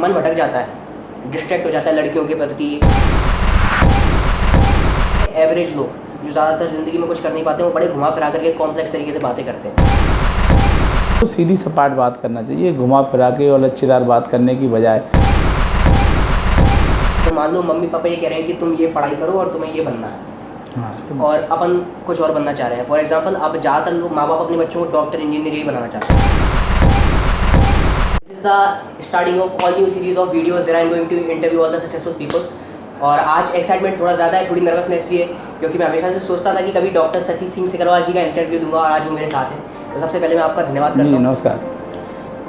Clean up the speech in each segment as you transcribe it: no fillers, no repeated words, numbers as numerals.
मन भटक जाता है, डिस्ट्रैक्ट हो जाता है लड़कियों के प्रति। एवरेज लोग जो ज़्यादातर ज़िंदगी में कुछ कर नहीं पाते, वो बड़े घुमा फिरा करके कॉम्प्लेक्स तरीके से बातें करते हैं। तो सीधी सपाट बात करना चाहिए, घुमा फिरा के और लच्छेदार बात करने की बजाय। तो मान लो मम्मी पापा ये कह रहे हैं कि तुम ये पढ़ाई करो और तुम्हें ये बनना है, हाँ और अपन कुछ और बनना चाह रहे हैं। फॉर एग्जांपल, अब ज़्यादातर लोग माँ बाप अपने बच्चों को डॉक्टर इंजीनियर ही बनाना चाहते हैं। This is the starting of all new series of videos where I am going to interview all the successful people. और आज एक्साइटमेंट थोड़ा ज़्यादा है, थोड़ी नर्वसनेस भी है, क्योंकि मैं हमेशा से सोचता था कि कभी डॉक्टर सतीश सिंह सिकरवार जी का इंटरव्यू दूंगा, और आज वो मेरे साथ हैं। तो सबसे पहले मैं आपका धन्यवाद करता हूँ। नमस्कार।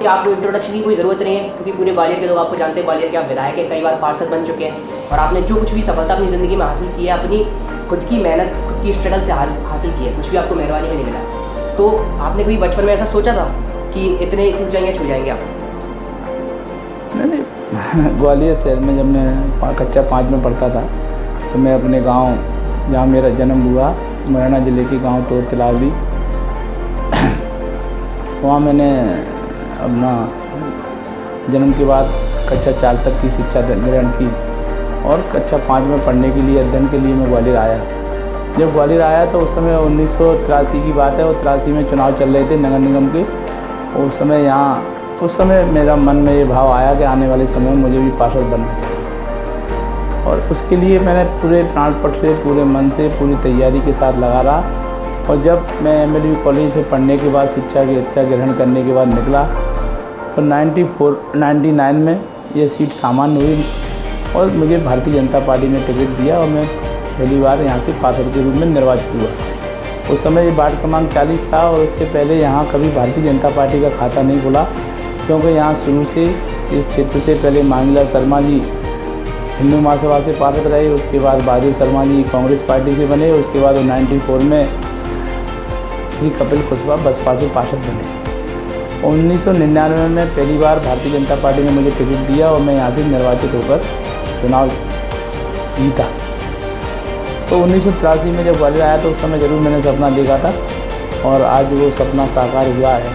आपको इंट्रोडक्शन की कोई ज़रूरत नहीं है, क्योंकि पूरे ग्वालियर के लोग आपको जानते हैं। ग्वालियर के आप विधायक हैं, कई बार पार्षद बन चुके हैं, और आपने जो कुछ भी सफलता अपनी ज़िंदगी में हासिल की है, अपनी खुद की मेहनत, खुद की स्ट्रगल से हासिल की है। कुछ भी आपको मेहरबानी में नहीं मिला। तो आपने कभी बचपन में ऐसा सोचा था कि इतने ऊंचाइयाँ छू जाएंगे आप? नहीं, ग्वालियर शहर में जब मैं कक्षा 5 में पढ़ता था, तो मैं अपने गांव, जहां मेरा जन्म हुआ, मुरैना ज़िले के गांव तोर तिलावली, वहाँ मैंने अपना जन्म के बाद कक्षा 4 तक की शिक्षा ग्रहण की, और कक्षा 5 में पढ़ने के लिए, अध्ययन के लिए मैं ग्वालियर आया। जब ग्वालियर आया तो उस समय 1983 की बात है, और 83 में चुनाव चल रहे थे नगर निगम के। उस समय मेरा मन में ये भाव आया कि आने वाले समय में मुझे भी पार्षद बनना चाहिए, और उसके लिए मैंने पूरे प्राणपट से, पूरे मन से, पूरी तैयारी के साथ लगा रहा। और जब मैं MLU कॉलेज से पढ़ने के बाद, शिक्षा ग्रहण करने के बाद निकला, तो 99 में ये सीट सामान्य हुई, और मुझे भारतीय जनता पार्टी ने टिकट दिया, और मैं पहली बार यहाँ से पार्षद के रूप में निर्वाचित हुआ। उस समय ये वार्ड क्रमांक 40 था, और उससे पहले यहाँ कभी भारतीय जनता पार्टी का खाता नहीं खुला, क्योंकि यहाँ शुरू से इस क्षेत्र से पहले मांगीलाल शर्मा जी हिंदू महासभा से पार्षद रहे, उसके बाद बहादुर शर्मा जी कांग्रेस पार्टी से बने, उसके बाद 94 में श्री कपिल कुशवाहा बसपा से पार्षद बने। 1999 में पहली बार भारतीय जनता पार्टी ने मुझे टिकट दिया, और मैं यहाँ से निर्वाचित होकर चुनाव जीता। तो 1983 में जब ग्वालियर आया, तो उस समय ज़रूर मैंने सपना देखा था, और आज वो सपना साकार हुआ है।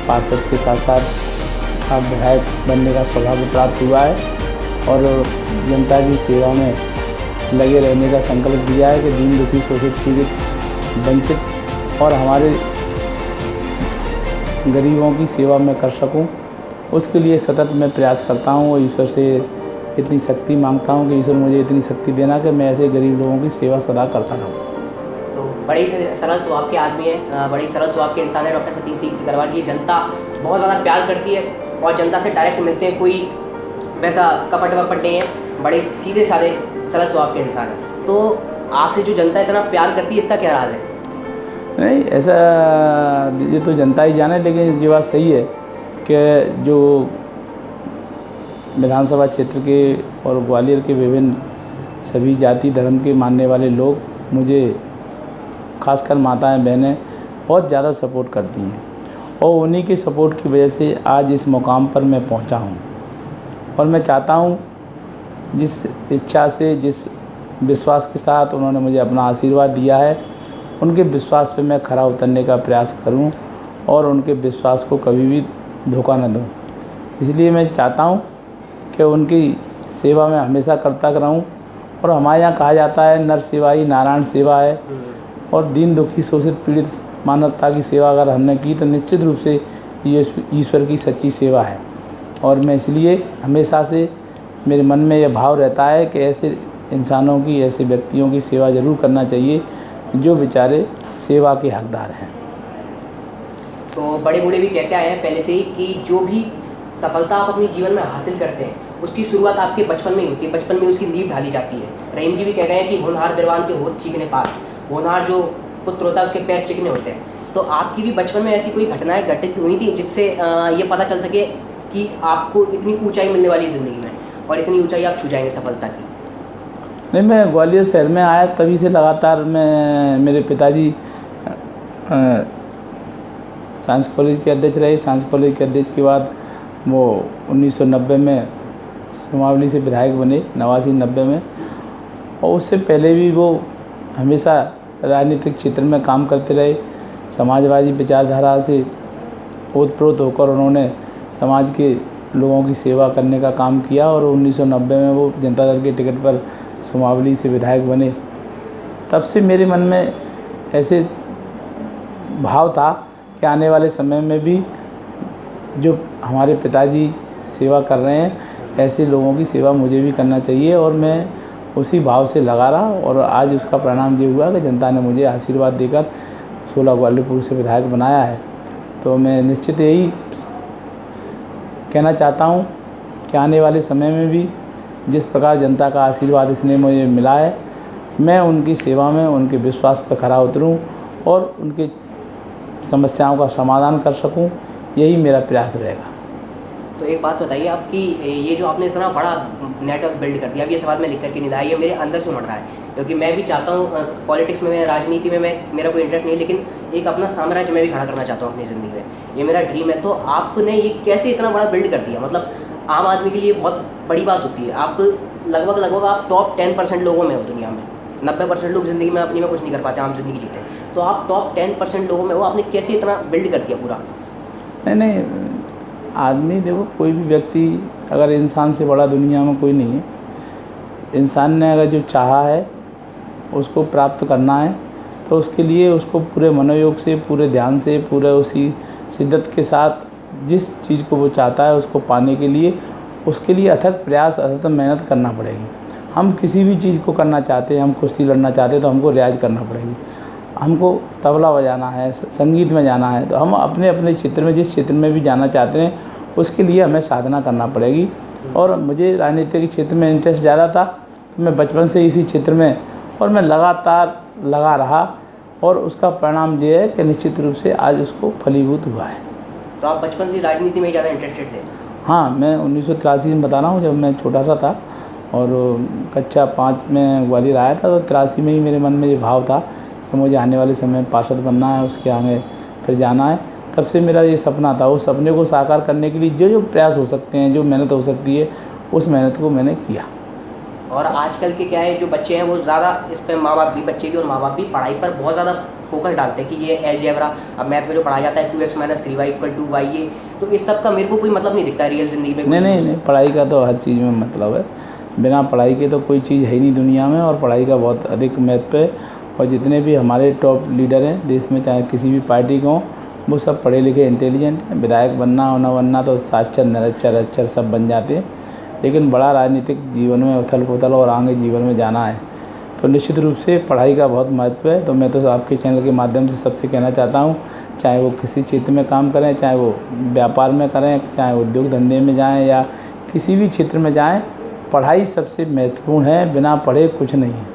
पार्षद के साथ साथ अब विधायक बनने का सौभाग्य प्राप्त हुआ है, और जनता की सेवा में लगे रहने का संकल्प दिया है कि दीन दुखी, शोषित, पीड़ित, वंचित और हमारे गरीबों की सेवा में कर सकूं। उसके लिए सतत मैं प्रयास करता हूं, और ईश्वर से इतनी शक्ति मांगता हूं कि ईश्वर मुझे इतनी शक्ति देना कि मैं ऐसे गरीब लोगों की सेवा सदा करता रहूं। तो बड़े सरल स्वभाव के आदमी हैं, बड़ी सरल स्वभाव के इंसान है डॉक्टर सतीश सिंह सिकरवार जी। जनता बहुत ज़्यादा प्यार करती है, और जनता से डायरेक्ट मिलते हैं, कोई वैसा कपट वपट नहीं है, बड़े सीधे साधे सरल स्वभाव के इंसान हैं। तो आपसे जो जनता इतना प्यार करती है, इसका क्या राज है? नहीं, ऐसा ये तो जनता ही जाने, लेकिन ये बात सही है कि जो विधानसभा क्षेत्र के और ग्वालियर के विभिन्न सभी जाति धर्म के मानने वाले लोग मुझे, खासकर माताएं बहनें, बहुत ज़्यादा सपोर्ट करती हैं, और उन्हीं के सपोर्ट की वजह से आज इस मुकाम पर मैं पहुंचा हूं। और मैं चाहता हूं, जिस इच्छा से, जिस विश्वास के साथ उन्होंने मुझे अपना आशीर्वाद दिया है, उनके विश्वास पे मैं खरा उतरने का प्रयास करूं, और उनके विश्वास को कभी भी धोखा न दूं। इसलिए मैं चाहता हूं कि उनकी सेवा में हमेशा करता रहूं। और हमारे यहाँ कहा जाता है, नर सेवा ही नारायण सेवा है, और दीन दुखी, शोषित, पीड़ित मानवता की सेवा अगर हमने की, तो निश्चित रूप से ये ईश्वर की सच्ची सेवा है। और मैं इसलिए हमेशा से मेरे मन में यह भाव रहता है कि ऐसे इंसानों की, ऐसे व्यक्तियों की सेवा ज़रूर करना चाहिए जो बेचारे सेवा के हकदार हैं। तो बड़े बूढ़े भी कहते आए हैं पहले से ही कि जो भी सफलता आप अपने जीवन में हासिल करते हैं, उसकी शुरुआत आपके बचपन में ही होती है, बचपन में उसकी नींव ढाली जाती है। रहीम जी भी कह रहे हैं कि होनहार बिरवान के होत चीखने पास, होनहार जो पुत्र होता है उसके पैर चिकने होते हैं। तो आपकी भी बचपन में ऐसी कोई घटनाएं घटित हुई थी जिससे ये पता चल सके कि आपको इतनी ऊंचाई मिलने वाली है ज़िंदगी में, और इतनी ऊंचाई आप छू जाएंगे सफलता की? नहीं, मैं ग्वालियर शहर में आया तभी से लगातार मेरे पिताजी साइंस कॉलेज के अध्यक्ष रहे। साइंस कॉलेज के अध्यक्ष के बाद वो 1990 में सुमावली से विधायक बने, 89-90 में। और उससे पहले भी वो हमेशा राजनीतिक क्षेत्र में काम करते रहे। समाजवादी विचारधारा से ओतप्रोत होकर उन्होंने समाज के लोगों की सेवा करने का काम किया और 1990 में वो जनता दल के टिकट पर सुमावली से विधायक बने। तब से मेरे मन में ऐसे भाव था कि आने वाले समय में भी जो हमारे पिताजी सेवा कर रहे हैं ऐसे लोगों की सेवा मुझे भी करना चाहिए, और मैं उसी भाव से लगा रहा और आज उसका परिणाम ये हुआ कि जनता ने मुझे आशीर्वाद देकर 16 ग्वालियरपुर से विधायक बनाया है। तो मैं निश्चित यही कहना चाहता हूँ कि आने वाले समय में भी जिस प्रकार जनता का आशीर्वाद इसने मुझे मिला है, मैं उनकी सेवा में उनके विश्वास पर खरा उतरूँ और उनके समस्याओं का समाधान कर सकूँ, यही मेरा प्रयास रहेगा। तो एक बात बताइए आपकी, ये जो आपने इतना बड़ा नेटवर्क बिल्ड कर दिया, अब ये सवाल मैं लिख करके नहीं लाया, ये मेरे अंदर से उमड़ रहा है, क्योंकि मैं भी चाहता हूँ पॉलिटिक्स में, मैं राजनीति में मेरा कोई इंटरेस्ट नहीं है, लेकिन एक अपना साम्राज्य मैं भी खड़ा करना चाहता हूँ अपनी ज़िंदगी में, ये मेरा ड्रीम है। तो आपने ये कैसे इतना बड़ा बिल्ड कर दिया? मतलब आम आदमी के लिए बहुत बड़ी बात होती है, आप लगभग आप टॉप 10% लोगों में हो दुनिया में। 90% लोग ज़िंदगी में अपनी में कुछ नहीं कर पाते, आम ज़िंदगी जीते हैं, तो आप टॉप 10% लोगों में हो, आपने कैसे इतना बिल्ड कर दिया पूरा? नहीं, आदमी देखो, कोई भी व्यक्ति, अगर इंसान से बड़ा दुनिया में कोई नहीं है। इंसान ने अगर जो चाहा है उसको प्राप्त करना है तो उसके लिए उसको पूरे मनोयोग से, पूरे ध्यान से, पूरे उसी शिद्दत के साथ जिस चीज़ को वो चाहता है उसको पाने के लिए उसके लिए अथक प्रयास, अथक मेहनत करना पड़ेगी। हम किसी भी चीज़ को करना चाहते हैं, हम कुश्ती लड़ना चाहते हैं तो हमको रियाज करना पड़ेगी। हमको तबला बजाना है, संगीत में जाना है, तो हम अपने अपने क्षेत्र में, जिस क्षेत्र में भी जाना चाहते हैं उसके लिए हमें साधना करना पड़ेगी। और मुझे राजनीति के क्षेत्र में इंटरेस्ट ज़्यादा था, तो मैं बचपन से इसी क्षेत्र में, और मैं लगातार लगा रहा, और उसका परिणाम ये है कि निश्चित रूप से आज उसको फलीभूत हुआ है। तो आप बचपन से राजनीति में ज़्यादा इंटरेस्टेड थे? हाँ, मैं 1983 में बता रहा हूँ, जब मैं छोटा सा था और कक्षा 5 में ग्वालियर आया था, तो 83 में ही मेरे मन में ये भाव था कि मुझे आने वाले समय में पार्षद बनना है, उसके आगे फिर जाना है। तब से मेरा ये सपना था। उस सपने को साकार करने के लिए जो जो प्रयास हो सकते हैं, जो मेहनत हो सकती है, उस मेहनत को मैंने किया। और आजकल के क्या है, जो बच्चे हैं वो ज़्यादा इस पर, माँ बाप भी, बच्चे भी और माँ बाप भी पढ़ाई पर बहुत ज़्यादा फोकस डालते हैं कि ये अलजेब्रा, अब मैथ में जो पढ़ाया जाता है 2x - 3y = 2y, ये तो इस सब का मेरे को कोई मतलब नहीं दिखता रियल ज़िंदगी में। नहीं, पढ़ाई का तो हर चीज़ में मतलब है। बिना पढ़ाई के तो कोई चीज़ है ही नहीं दुनिया में, और पढ़ाई का बहुत अधिक महत्व है। और जितने भी हमारे टॉप लीडर हैं देश में, चाहे किसी भी पार्टी के हों, वो सब पढ़े लिखे, इंटेलिजेंट हैं। विधायक बनना और न बनना तो साक्षर, निरक्षर, अक्षर सब बन जाते हैं, लेकिन बड़ा राजनीतिक जीवन में उथल पुथल और आगे जीवन में जाना है तो निश्चित रूप से पढ़ाई का बहुत महत्व है। तो मैं तो आपके चैनल के माध्यम से सबसे कहना चाहता हूँ, चाहे वो किसी क्षेत्र में काम करें, चाहे वो व्यापार में करें, चाहे उद्योग धंधे में जाएँ या किसी भी क्षेत्र में जाएँ, पढ़ाई सबसे महत्वपूर्ण है। बिना पढ़े कुछ नहीं है।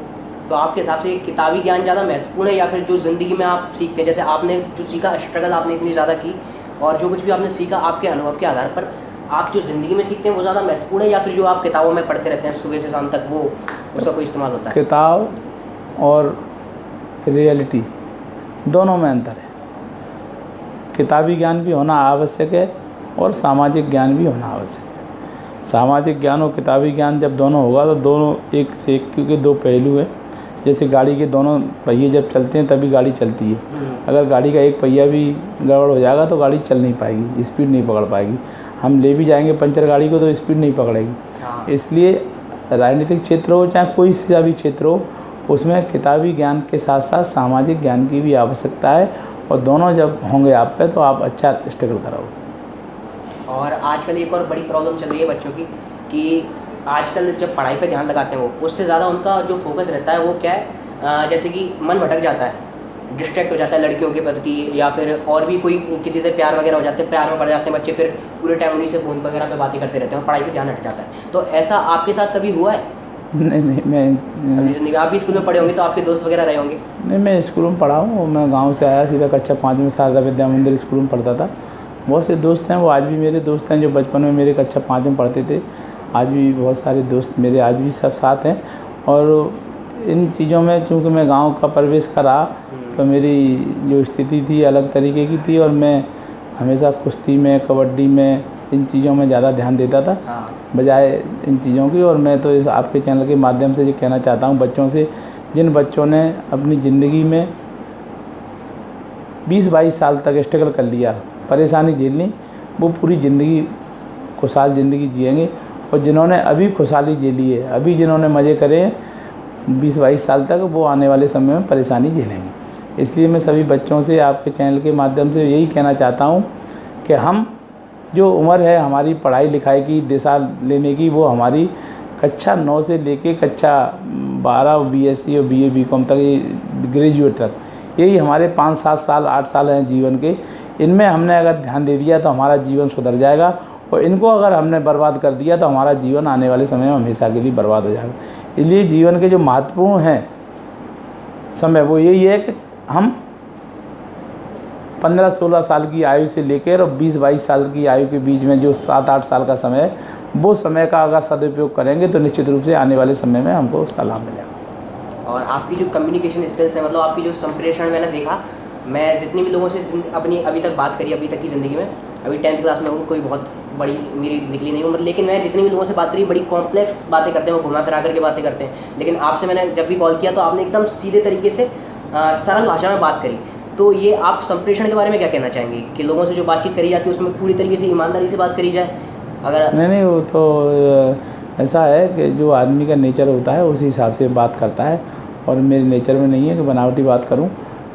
तो आपके हिसाब से किताबी ज्ञान ज़्यादा महत्वपूर्ण है या फिर जो ज़िंदगी में आप सीखते हैं, जैसे आपने जो सीखा, स्ट्रगल आपने इतनी ज़्यादा की, और जो कुछ भी आपने सीखा आपके अनुभव के आधार पर, आप जो ज़िंदगी में सीखते हैं वो ज़्यादा महत्वपूर्ण है, या फिर जो आप किताबों में पढ़ते रहते हैं सुबह से शाम तक, वो उसका कोई इस्तेमाल होता है? किताब और रियलिटी दोनों में अंतर है। किताबी ज्ञान भी होना आवश्यक है और सामाजिक ज्ञान भी होना आवश्यक है। सामाजिक ज्ञान और किताबी ज्ञान जब दोनों होगा तो दोनों एक से एक, क्योंकि दो पहलू है। जैसे गाड़ी के दोनों पहिए जब चलते हैं तभी गाड़ी चलती है। अगर गाड़ी का एक पहिया भी गड़बड़ हो जाएगा तो गाड़ी चल नहीं पाएगी, स्पीड नहीं पकड़ पाएगी। हम ले भी जाएंगे पंचर गाड़ी को तो स्पीड नहीं पकड़ेगी। इसलिए राजनीतिक क्षेत्र हो चाहे कोई सा भी क्षेत्र हो, उसमें किताबी ज्ञान के साथ साथ सामाजिक ज्ञान की भी आवश्यकता है, और दोनों जब होंगे आप पे तो आप अच्छा स्ट्रगल करोगे। और आजकल एक और बड़ी प्रॉब्लम चल रही है बच्चों की, कि आजकल जब पढ़ाई पे ध्यान लगाते हैं वो, उससे ज़्यादा उनका जो फोकस रहता है वो क्या है, जैसे कि मन भटक जाता है, डिस्ट्रैक्ट हो जाता है लड़कियों के प्रति, या फिर और भी कोई किसी से प्यार वगैरह हो जाते हैं, प्यार में पड़ जाते हैं बच्चे, फिर पूरे टाइम उन्हीं से फ़ोन वगैरह पे बातें करते रहते हैं और पढ़ाई से ध्यान हट जाता है। तो ऐसा आपके साथ कभी हुआ है? नहीं, मैं अपनी ज़िंदगी आप भी स्कूल में पढ़े होंगे तो आपके दोस्त वगैरह रहे होंगे? नहीं, मैं स्कूल में पढ़ा हूँ। मैं गांव से आया, सीधा कक्षा 5 में शारदा विद्या मंदिर स्कूल में पढ़ता था। बहुत से दोस्त हैं, वो आज भी मेरे दोस्त हैं, जो बचपन में मेरे कक्षा 5 में पढ़ते थे। आज भी बहुत सारे दोस्त मेरे आज भी सब साथ हैं। और इन चीज़ों में चूँकि मैं गांव का परिवेश का रहा, तो मेरी जो स्थिति थी अलग तरीके की थी, और मैं हमेशा कुश्ती में, कबड्डी में, इन चीज़ों में ज़्यादा ध्यान देता था बजाय इन चीज़ों की। और मैं तो इस आपके चैनल के माध्यम से ये कहना चाहता हूँ बच्चों से, जिन बच्चों ने अपनी ज़िंदगी में 20-22 साल तक स्ट्रगल कर लिया, परेशानी झेलनी, वो पूरी ज़िंदगी खुशहाल ज़िंदगी जिएंगे। और जिन्होंने अभी खुशहाली जी ली है, अभी जिन्होंने मज़े करे हैं 20-22 साल तक, वो आने वाले समय में परेशानी झेलेंगे। इसलिए मैं सभी बच्चों से आपके चैनल के माध्यम से यही कहना चाहता हूँ कि हम जो उम्र है हमारी पढ़ाई लिखाई की, दिशा लेने की, वो हमारी कक्षा 9 से लेके कक्षा 12 बीएससी और बीए बीकॉम तक, ये ग्रेजुएट तक, यही हमारे 5-7 साल 8 साल हैं जीवन के। इनमें हमने अगर ध्यान दे दिया तो हमारा जीवन सुधर जाएगा, और इनको अगर हमने बर्बाद कर दिया तो हमारा जीवन आने वाले समय में हमेशा के लिए बर्बाद हो जाएगा। इसलिए जीवन के जो महत्वपूर्ण हैं समय वो यही है कि हम 15-16 साल की आयु से लेकर और 20-22 साल की आयु के बीच में जो 7-8 साल का समय है, वो समय का अगर सदुपयोग करेंगे तो निश्चित रूप से आने वाले समय में हमको उसका लाभ मिलेगा। और आपकी जो कम्युनिकेशन स्किल्स है, मतलब आपकी जो संप्रेषण मैंने देखा, मैं जितने भी लोगों से अपनी अभी तक बात करी, अभी तक की ज़िंदगी में, अभी 10th क्लास में हूँ, कोई बहुत बड़ी मेरी निकली नहीं हूँ, मतलब, लेकिन मैं जितने भी लोगों से बात करी बड़ी कॉम्प्लेक्स बातें करते हैं, वो घुमा फिरा करके बातें करते हैं। लेकिन आपसे मैंने जब भी कॉल किया तो आपने एकदम सीधे तरीके से सरल भाषा में बात करी। तो ये आप संप्रेषण के बारे में क्या कहना चाहेंगे कि लोगों से जो बातचीत करी जाती है उसमें पूरी तरीके से ईमानदारी से बात करी जाए? अगर नहीं, वो तो ऐसा है कि जो आदमी का नेचर होता है उसी हिसाब से बात करता है, और मेरे नेचर में नहीं है कि बनावटी बात करूं।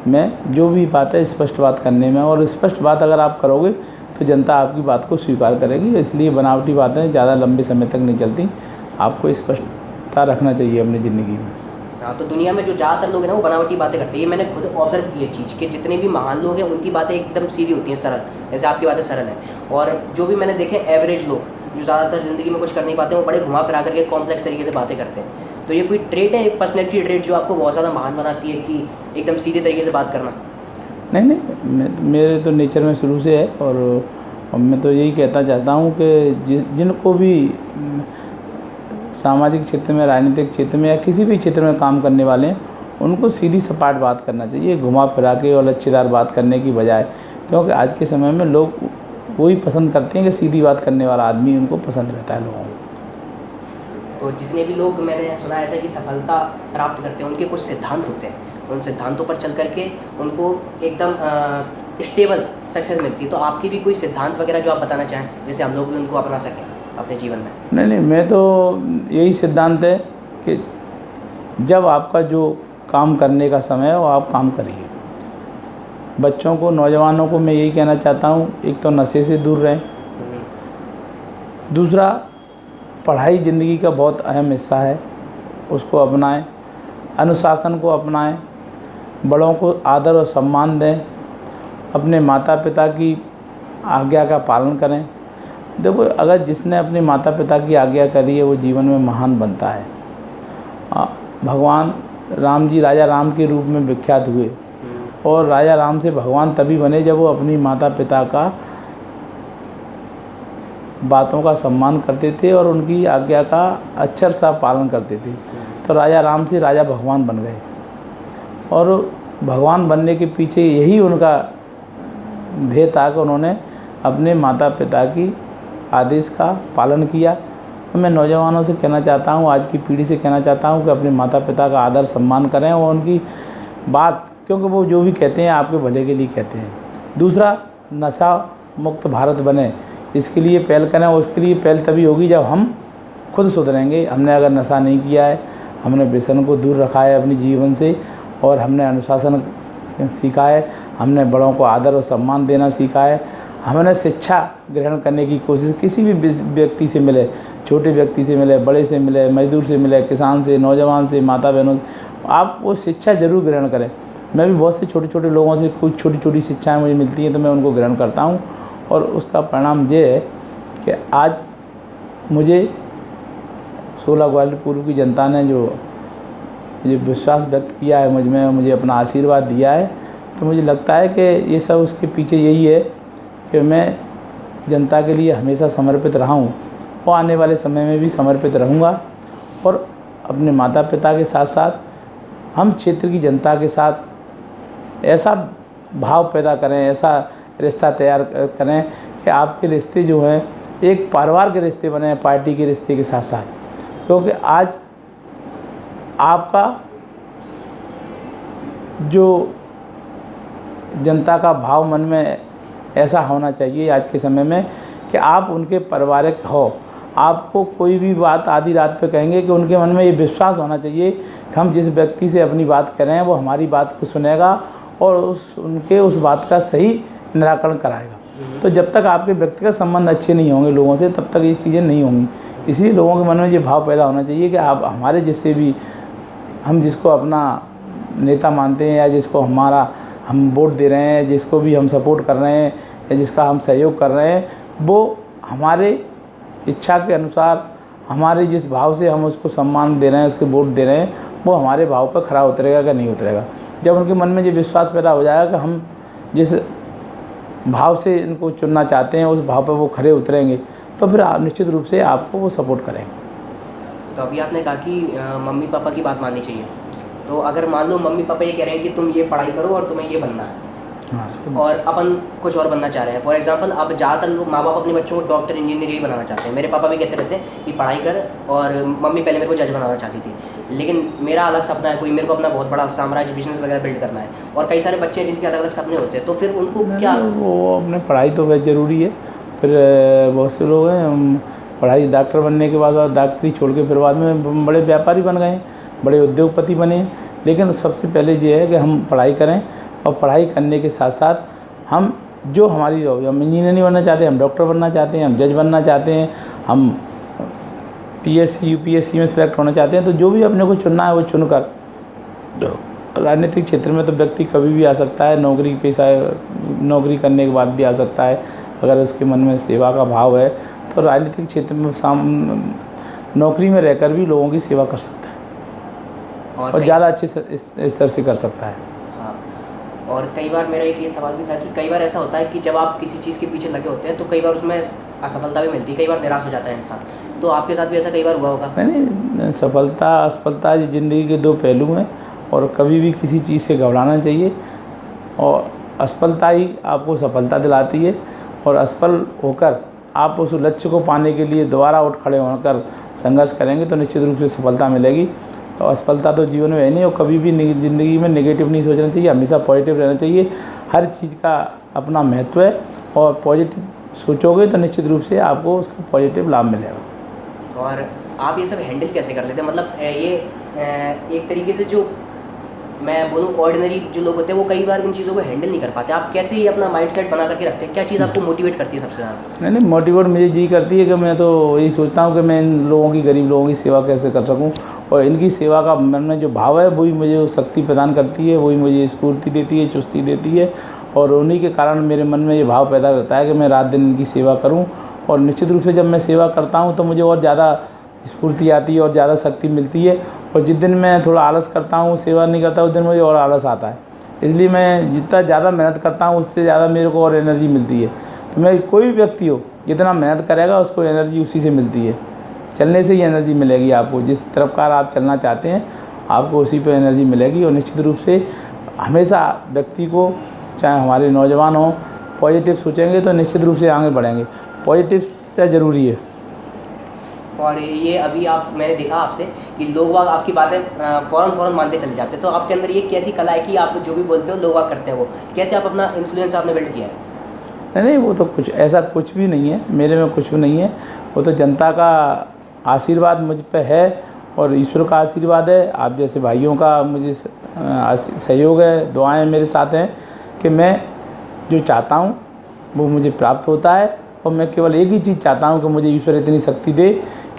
मैं जो भी बात है स्पष्ट बात करने में, और स्पष्ट बात अगर आप करोगे तो जनता आपकी बात को स्वीकार करेगी। इसलिए बनावटी बातें ज़्यादा लंबे समय तक नहीं चलती। आपको स्पष्टता रखना चाहिए अपनी ज़िंदगी में। हाँ, तो दुनिया में जो ज़्यादातर लोग हैं ना वो बनावटी बातें करते हैं। ये मैंने खुद ऑब्जर्व की है चीज़ कि जितने भी महान लोग हैं उनकी बातें एकदम सीधी होती हैं, सरल, जैसे आपकी बातें सरल हैं। और जो भी मैंने देखे एवरेज लोग जो ज़्यादातर ज़िंदगी में कुछ कर नहीं पाते, वो बड़े घुमा फिरा करके कॉम्प्लेक्स तरीके से बातें करते हैं। तो ये कोई ट्रेट है, पर्सनैलिटी ट्रेट, जो आपको बहुत ज़्यादा महान बनाती है कि एकदम सीधे तरीके से बात करना? नहीं, मेरे तो नेचर में शुरू से है, और मैं तो यही कहता चाहता हूँ कि जिनको भी सामाजिक क्षेत्र में, राजनीतिक क्षेत्र में या किसी भी क्षेत्र में काम करने वाले हैं, उनको सीधी सपाट बात करना चाहिए, घुमा फिरा के और लच्छेदार बात करने की बजाय। क्योंकि आज के समय में लोग वही पसंद करते हैं कि सीधी बात करने वाला आदमी उनको पसंद रहता है लोगों को। तो जितने भी लोग मैंने सुना ऐसा कि सफलता प्राप्त करते हैं, उनके कुछ सिद्धांत होते हैं, उन सिद्धांतों पर चल करके उनको एकदम स्टेबल सक्सेस मिलती है। तो आपकी भी कोई सिद्धांत वगैरह जो आप बताना चाहें, जैसे हम लोग भी उनको अपना सकें अपने जीवन में? नहीं, मैं तो यही सिद्धांत है कि जब आपका जो काम करने का समय है वो आप काम करिए। बच्चों को, नौजवानों को मैं यही कहना चाहता हूँ, एक तो नशे से दूर रहें, दूसरा पढ़ाई ज़िंदगी का बहुत अहम हिस्सा है, उसको अपनाएं, अनुशासन को अपनाएं, बड़ों को आदर और सम्मान दें, अपने माता पिता की आज्ञा का पालन करें। देखो, अगर जिसने अपने माता पिता की आज्ञा करी है वो जीवन में महान बनता है। भगवान राम जी राजा राम के रूप में विख्यात हुए, और राजा राम से भगवान तभी बने जब वो अपनी माता पिता का बातों का सम्मान करते थे और उनकी आज्ञा का अक्षर सा पालन करते थे। तो राजा राम से राजा भगवान बन गए, और भगवान बनने के पीछे यही उनका ध्येय था कि उन्होंने अपने माता पिता की आदेश का पालन किया। तो मैं नौजवानों से कहना चाहता हूँ, आज की पीढ़ी से कहना चाहता हूँ कि अपने माता पिता का आदर सम्मान करें और उनकी बात, क्योंकि वो जो भी कहते हैं आपके भले के लिए कहते हैं। दूसरा, नशा मुक्त भारत बने, इसके लिए पहल करें, और उसके लिए पहल तभी होगी जब हम खुद सुधरेंगे। हमने अगर नशा नहीं किया है, हमने व्यसन को दूर रखा है अपने जीवन से, और हमने अनुशासन सीखा है, हमने बड़ों को आदर और सम्मान देना सीखा है, हमने शिक्षा ग्रहण करने की कोशिश, किसी भी व्यक्ति से मिले, छोटे व्यक्ति से मिले, बड़े से मिले, मजदूर से मिले, किसान से, नौजवान से, माता बहनों, आप वो शिक्षा ज़रूर ग्रहण करें। मैं भी बहुत से छोटे छोटे लोगों से कुछ छोटी छोटी शिक्षाएं मुझे मिलती हैं तो मैं उनको ग्रहण करता हूं, और उसका परिणाम ये है कि आज मुझे 16 ग्वालियर पूर्व की जनता ने जो मुझे विश्वास व्यक्त किया है मुझ में, मुझे अपना आशीर्वाद दिया है, तो मुझे लगता है कि ये सब उसके पीछे यही है कि मैं जनता के लिए हमेशा समर्पित रहा हूँ, और आने वाले समय में भी समर्पित रहूँगा। और अपने माता पिता के साथ साथ हम क्षेत्र की जनता के साथ ऐसा भाव पैदा करें, ऐसा रिश्ता तैयार करें कि आपके रिश्ते जो हैं एक परिवार के रिश्ते बने, पार्टी के रिश्ते के साथ साथ। क्योंकि आज आपका जो जनता का भाव मन में ऐसा होना चाहिए आज के समय में कि आप उनके पारिवारिक हो। आपको कोई भी बात आधी रात पे कहेंगे कि उनके मन में ये विश्वास होना चाहिए कि हम जिस व्यक्ति से अपनी बात कर रहे हैं वो हमारी बात को सुनेगा और उस बात का सही निराकरण कराएगा। तो जब तक आपके व्यक्तिगत संबंध अच्छे नहीं होंगे लोगों से, तब तक ये चीज़ें नहीं होंगी। इसलिए लोगों के मन में ये भाव पैदा होना चाहिए कि आप हमारे जिससे भी हम जिसको अपना नेता मानते हैं या जिसको हम वोट दे रहे हैं, जिसको भी हम सपोर्ट कर रहे हैं या जिसका हम सहयोग कर रहे हैं, वो हमारे इच्छा के अनुसार हमारे जिस भाव से हम उसको सम्मान दे रहे हैं, उसके वोट दे रहे हैं, वो हमारे भाव पर खरा उतरेगा कि नहीं उतरेगा। जब उनके मन में ये विश्वास पैदा हो जाएगा कि हम जिस भाव से इनको चुनना चाहते हैं उस भाव पर वो खरे उतरेंगे, तो फिर निश्चित रूप से आपको वो सपोर्ट करेंगे। तो अभी आपने कहा कि मम्मी पापा की बात माननी चाहिए। तो अगर मान लो मम्मी पापा ये कह रहे हैं कि तुम ये पढ़ाई करो और तुम्हें ये बनना है, हाँ, और अपन कुछ और बनना चाह रहे हैं। फॉर एग्जांपल अब ज़्यादातर लोग माँ बाप अपने बच्चों को डॉक्टर इंजीनियर ही बनाना चाहते हैं। मेरे पापा भी कहते रहते हैं कि पढ़ाई कर, और मम्मी पहले मेरे को जज बनाना चाहती थी। लेकिन मेरा अलग सपना है, कोई मेरे को अपना बहुत बड़ा साम्राज्य बिजनेस वगैरह बिल्ड करना है। और कई सारे बच्चे हैं जिनके अलग अलग सपने होते हैं, तो फिर उनको क्या वो अपने पढ़ाई तो बहुत ज़रूरी है। फिर बहुत से लोग हैं पढ़ाई डॉक्टर बनने के बाद डॉक्टरी छोड़ के फिर बाद में बड़े व्यापारी बन गए, बड़े उद्योगपति बने। लेकिन सबसे पहले ये है कि हम पढ़ाई करें, और पढ़ाई करने के साथ साथ हम जो हमारी हम इंजीनियर नहीं बनना चाहते, हम डॉक्टर बनना चाहते हैं, हम जज बनना चाहते हैं, हम पीएससी यूपीएससी में सेलेक्ट होना चाहते हैं, तो जो भी अपने को चुनना है वो चुनकर, राजनीतिक क्षेत्र में तो व्यक्ति कभी भी आ सकता है, नौकरी करने के बाद भी आ सकता है। अगर उसके मन में सेवा का भाव है तो राजनीतिक क्षेत्र में नौकरी में रहकर भी लोगों की सेवा कर सकता है और ज़्यादा अच्छे स्तर से कर सकता है। और कई बार मेरा एक ये सवाल भी था कि कई बार ऐसा होता है कि जब आप किसी चीज़ के पीछे लगे होते हैं तो कई बार उसमें असफलता भी मिलती है, कई बार निराश हो जाता है इंसान। तो आपके साथ भी ऐसा कई बार हुआ होगा? नहीं, सफलता असफलता ज़िंदगी के दो पहलू हैं, और कभी भी किसी चीज़ से घबराना चाहिए। और असफलता ही आपको सफलता दिलाती है, और असफल होकर आप उस लक्ष्य को पाने के लिए दोबारा उठ खड़े होकर संघर्ष करेंगे तो निश्चित रूप से सफलता मिलेगी। तो असफलता तो जीवन में है नहीं, और कभी भी ज़िंदगी में नेगेटिव नहीं सोचना चाहिए, हमेशा पॉजिटिव रहना चाहिए। हर चीज़ का अपना महत्व है, और पॉजिटिव सोचोगे तो निश्चित रूप से आपको उसका पॉजिटिव लाभ मिलेगा। और आप ये सब हैंडल कैसे कर लेते हैं? मतलब ये एक तरीके से जो मैं बोलूँ ऑर्डिनरी जो लोग होते हैं वो कई बार इन चीज़ों को हैंडल नहीं कर पाते। आप कैसे ये अपना माइंडसेट बना करके रखते हैं? क्या चीज़ आपको मोटिवेट करती है सबसे ज़्यादा? नहीं, मोटिवेट मुझे जी करती है कि मैं तो यही सोचता हूँ कि मैं इन लोगों की, गरीब लोगों की सेवा कैसे कर सकूँ, और इनकी सेवा का मन में जो भाव है वही मुझे शक्ति प्रदान करती है, वही मुझे स्फूर्ति देती है, चुस्ती देती है। और उन्हीं के कारण मेरे मन में ये भाव पैदा रहता है कि मैं रात दिन इनकी सेवा करूँ। और निश्चित रूप से जब मैं सेवा करता हूँ तो मुझे और ज़्यादा स्फूर्ति आती है और ज़्यादा शक्ति मिलती है। और जिस दिन मैं थोड़ा आलस करता हूँ, सेवा नहीं करता, उस दिन मुझे और आलस आता है। इसलिए मैं जितना ज़्यादा मेहनत करता हूँ उससे ज़्यादा मेरे को और एनर्जी मिलती है। तो मैं कोई भी व्यक्ति हो जितना मेहनत करेगा उसको एनर्जी उसी से मिलती है, चलने से ही एनर्जी मिलेगी आपको। जिस तरफ का आप चलना चाहते हैं आपको उसी पे एनर्जी मिलेगी। और निश्चित रूप से हमेशा व्यक्ति को, चाहे हमारे नौजवान हों, पॉजिटिव सोचेंगे तो निश्चित रूप से आगे बढ़ेंगे। पॉजिटिव ज़रूरी है। और ये अभी मैंने देखा आपसे कि लोग वाग आपकी बातें फ़ौरन मानते चले जाते हैं। तो आपके अंदर ये कैसी कला है कि आप जो भी बोलते हो लोग वाग करते हैं? वो कैसे आप अपना इन्फ्लुएंस आपने बिल्ड किया है? नहीं, वो तो कुछ ऐसा कुछ भी नहीं है, मेरे में कुछ भी नहीं है। वो तो जनता का आशीर्वाद मुझ पे है, और ईश्वर का आशीर्वाद है, आप जैसे भाइयों का मुझे सहयोग है, दुआएं मेरे साथ हैं कि मैं जो चाहता हूँ वो मुझे प्राप्त होता है। और मैं केवल एक ही चीज़ चाहता हूँ कि मुझे ईश्वर इतनी शक्ति दे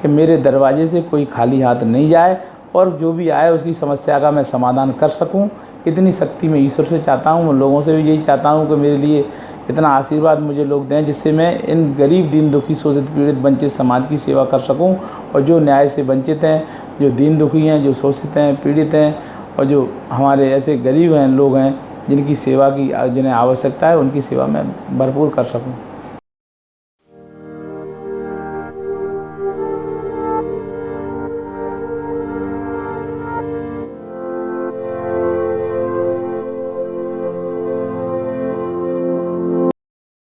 कि मेरे दरवाजे से कोई खाली हाथ नहीं जाए, और जो भी आए उसकी समस्या का मैं समाधान कर सकूं। इतनी शक्ति मैं ईश्वर से चाहता हूं। लोगों से भी यही चाहता हूं कि मेरे लिए इतना आशीर्वाद मुझे लोग दें जिससे मैं इन गरीब, दीन दुखी, शोषित, पीड़ित, वंचित समाज की सेवा कर सकूं। और जो न्याय से वंचित हैं, जो दीन दुखी हैं, जो शोषित हैं, पीड़ित हैं, और जो हमारे ऐसे गरीब हैं लोग हैं जिनकी सेवा की जिन्हें आवश्यकता है, उनकी सेवा मैं भरपूर कर सकूँ।